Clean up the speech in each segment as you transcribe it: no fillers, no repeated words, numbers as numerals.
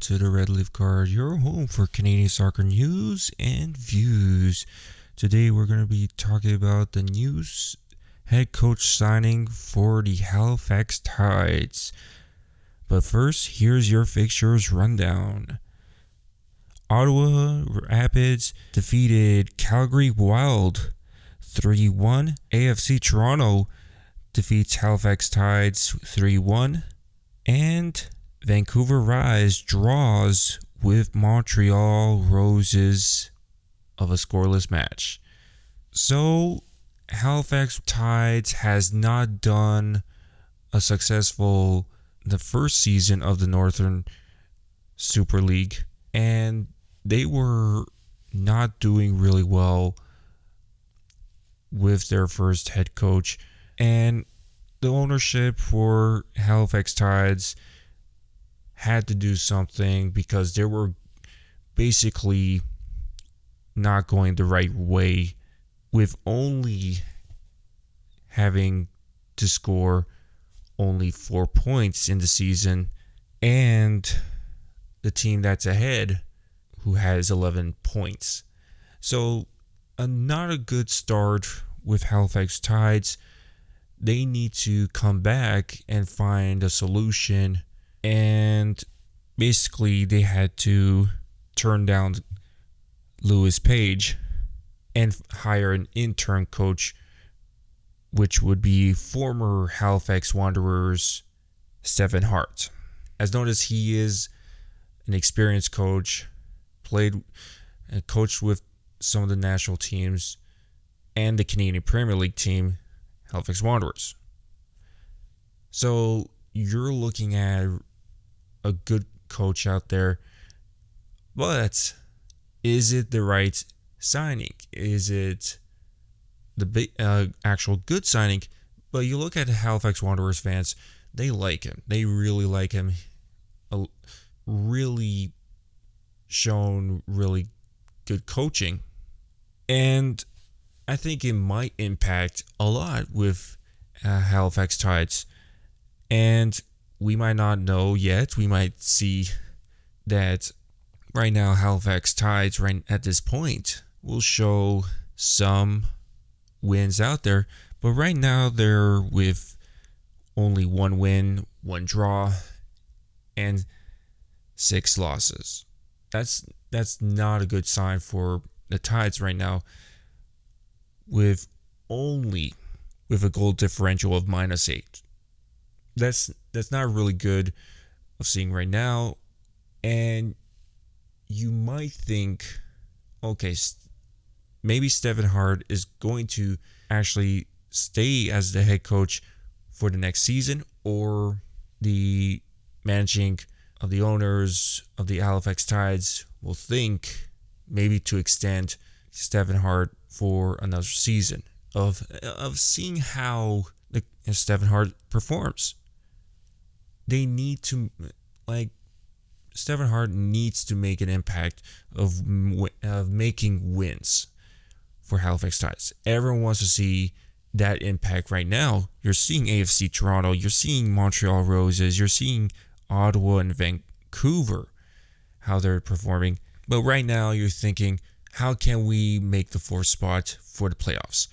to the Red Leaf Card, your home for Canadian soccer news and views. Today we're going to be talking about the new head coach signing for the Halifax Tides. But first, here's your fixtures rundown. Ottawa Rapids defeated Calgary Wild 3-1. AFC Toronto defeats Halifax Tides 3-1. And Vancouver Rise draws with Montreal Roses of a scoreless match. So, Halifax Tides has not done a successful the first season of the Northern Super League, and they were not doing really well with their first head coach, and the ownership for Halifax Tides had to do something because they were basically not going the right way with only having to score only 4 points in the season, and the team that's ahead who has 11 points. So not a good start with Halifax Tides. They need to come back and find a solution, and basically they had to turn down Lewis Page and hire an intern coach, which would be former Halifax Wanderers Stephen Hart. As known as he is an experienced coach, played and coached with some of the national teams and the Canadian Premier League team, Halifax Wanderers. So you're looking at a good coach out there, but is it the right signing? Is it the big, actual good signing? But you look at the Halifax Wanderers fans, they like him. They really like him. Really shown really good coaching. And I think it might impact a lot with Halifax Tides. And we might not know yet. We might see that right now Halifax Tides, right at this point, will show some wins out there. But right now they're with only 1 win, 1 draw, and 6 losses. That's not a good sign for the Tides right now, with a goal differential of -8. That's not really good of seeing right now. And you might think, okay, maybe Stephen Hart is going to actually stay as the head coach for the next season, or the managing of the owners of the Halifax Tides will think maybe to extend Stephen Hart for another season of seeing how Stephen Hart performs. They need to, Stephen Hart needs to make an impact of making wins for Halifax Tides. Everyone wants to see that impact right now. You're seeing AFC Toronto, you're seeing Montreal Roses, you're seeing Ottawa and Vancouver, how they're performing. But right now you're thinking, how can we make the 4th spot for the playoffs?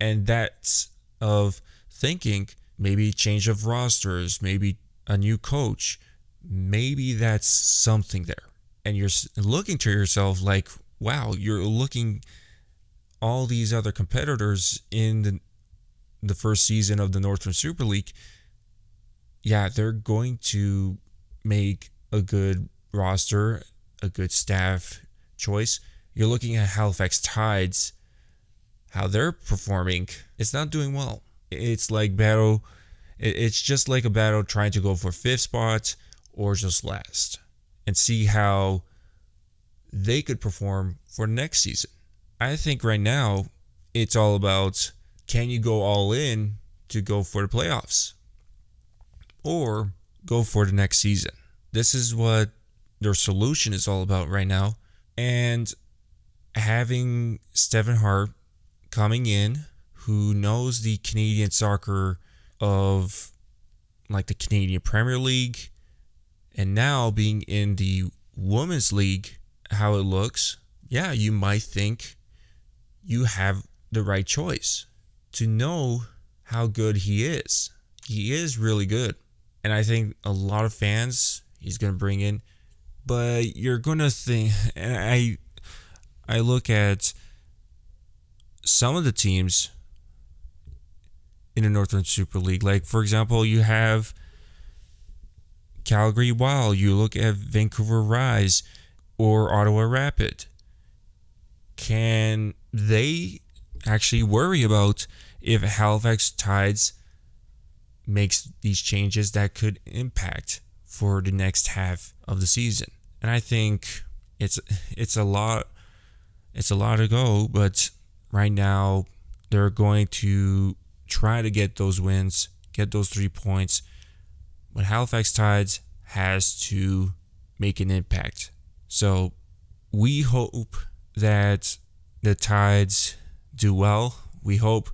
And that's of thinking maybe change of rosters, maybe a new coach. Maybe that's something there. And you're looking to yourself like, wow, you're looking all these other competitors in the first season of the Northern Super League. Yeah, they're going to make a good roster, a good staff choice. You're looking at Halifax Tides, how they're performing. It's not doing well. It's like battle. It's just like a battle trying to go for 5th spot or just last, and see how they could perform for next season. I think right now it's all about, can you go all in to go for the playoffs or go for the next season? This is what their solution is all about right now. And having Stephen Hart coming in, who knows the Canadian soccer of like the Canadian Premier League And now being in the women's league, how it looks, yeah, you might think you have the right choice to know how good he is. He is really good. And I think a lot of fans he's going to bring in, but you're going to think, and I look at some of the teams in the Northern Super League. Like, for example, you have Calgary Wild, you look at Vancouver Rise or Ottawa Rapid. Can they actually worry about if Halifax Tides makes these changes that could impact for the next half of the season? And I think it's a lot to go, but right now they're going to try to get those wins, get those 3 points. But Halifax Tides has to make an impact. So we hope that the Tides do well. We hope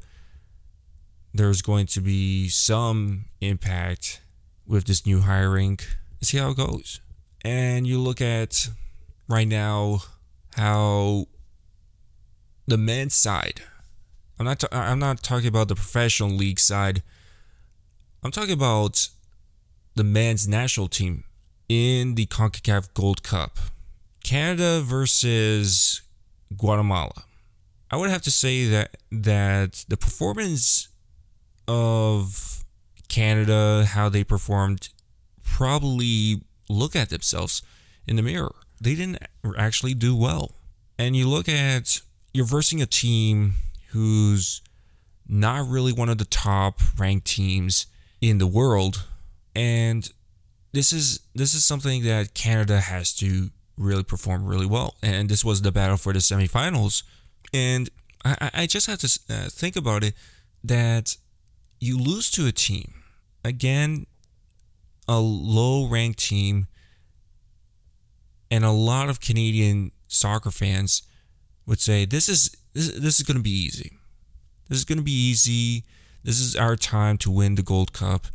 there's going to be some impact with this new hiring. See how it goes. And you look at right now how the men's side. I'm not talking about the professional league side. I'm talking about the men's national team in the CONCACAF Gold Cup. Canada versus Guatemala. I would have to say that the performance of Canada, how they performed, probably look at themselves in the mirror. They didn't actually do well. And you look at, you're versing a team who's not really one of the top ranked teams in the world. And this is something that Canada has to really perform really well. And this was the battle for the semifinals. And I just have to think about it, that you lose to a team, again, a low-ranked team, and a lot of Canadian soccer fans would say this is going to be easy. This is going to be easy. This is our time to win the Gold Cup.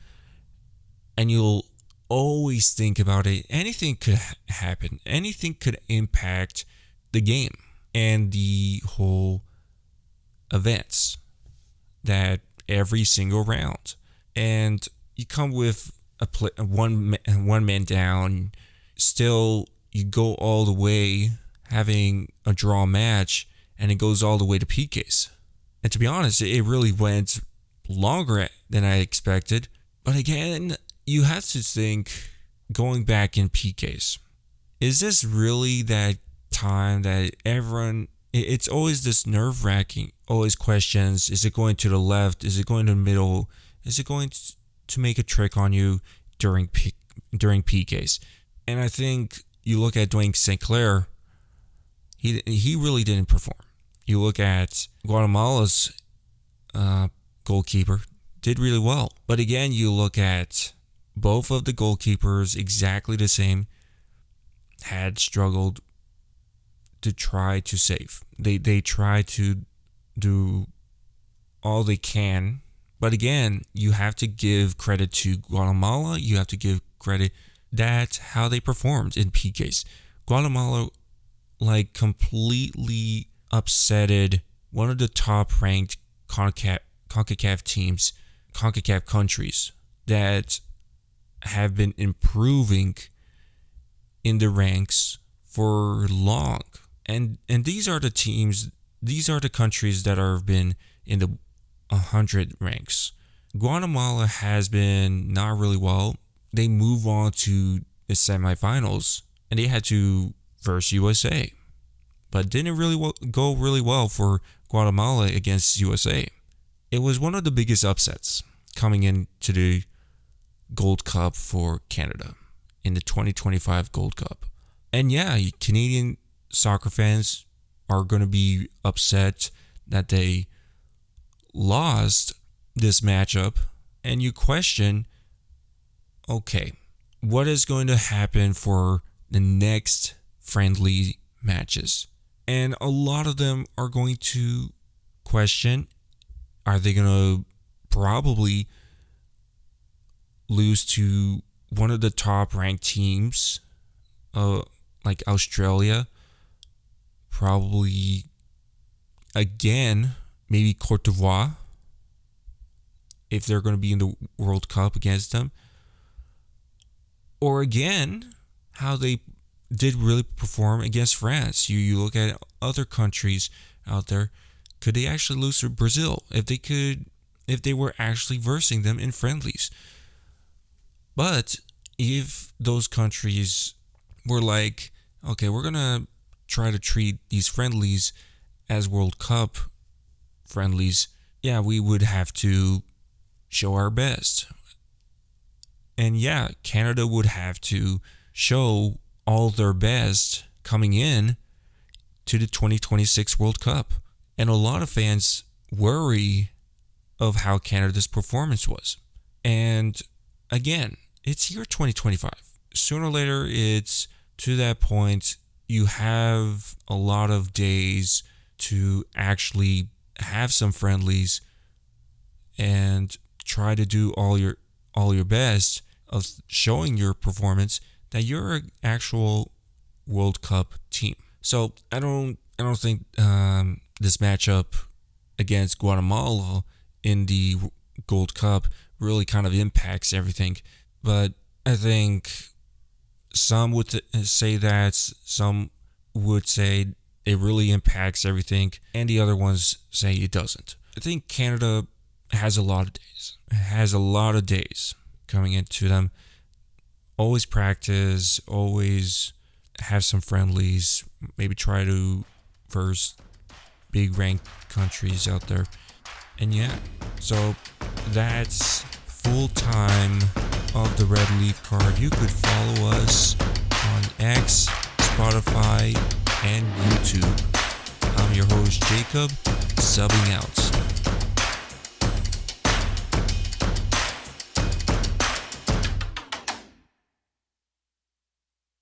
And you'll always think about it. Anything could happen. Anything could impact the game and the whole events, that every single round. And you come with one man down, still you go all the way, having a draw match, and it goes all the way to PKs. And to be honest, it really went longer than I expected. But again, you have to think, going back in PKs, is this really that time that everyone, it's always this nerve-wracking, always questions, is it going to the left, is it going to the middle, is it going to make a trick on you during PKs? And I think you look at Dwayne St. Clair, he really didn't perform. You look at Guatemala's goalkeeper, did really well. But again, you look at both of the goalkeepers, exactly the same, had struggled to try to save. They try to do all they can. But again, you have to give credit to Guatemala. You have to give credit that how they performed in PKs. Guatemala completely upsetted one of the top ranked CONCACAF teams, CONCACAF countries that have been improving in the ranks for long. And these are the teams, these are the countries that have been in the 100 ranks. Guatemala has been not really well. They move on to the semifinals and they had to verse USA. But didn't really go really well for Guatemala against USA. It was one of the biggest upsets coming into the Gold Cup for Canada in the 2025 Gold Cup. And yeah, Canadian soccer fans are going to be upset that they lost this matchup. And you question, okay, what is going to happen for the next friendly matches? And a lot of them are going to question, are they going to probably lose to one of the top ranked teams, like Australia, probably again, maybe Cote d'Ivoire, if they're going to be in the World Cup against them. Or again, how they did really perform against France. You look at other countries out there, could they actually lose to Brazil if they were actually versing them in friendlies? But if those countries were like, okay, we're going to try to treat these friendlies as World Cup friendlies, yeah, we would have to show our best. And yeah, Canada would have to show all their best coming in to the 2026 World Cup. And a lot of fans worry of how Canada's performance was. And again, it's year 2025. Sooner or later, it's to that point, you have a lot of days to actually have some friendlies and try to do all your best of showing your performance that you're an actual World Cup team. So I don't think this matchup against Guatemala in the Gold Cup really kind of impacts everything. But I think some would say that, some would say it really impacts everything, and the other ones say it doesn't. I think Canada has a lot of days. It has a lot of days coming into them. Always practice, always have some friendlies, maybe try to verse big ranked countries out there. And yeah, so that's full time of the Red Leaf Card. You could follow us on X, Spotify, and YouTube. I'm your host, Jacob, subbing out.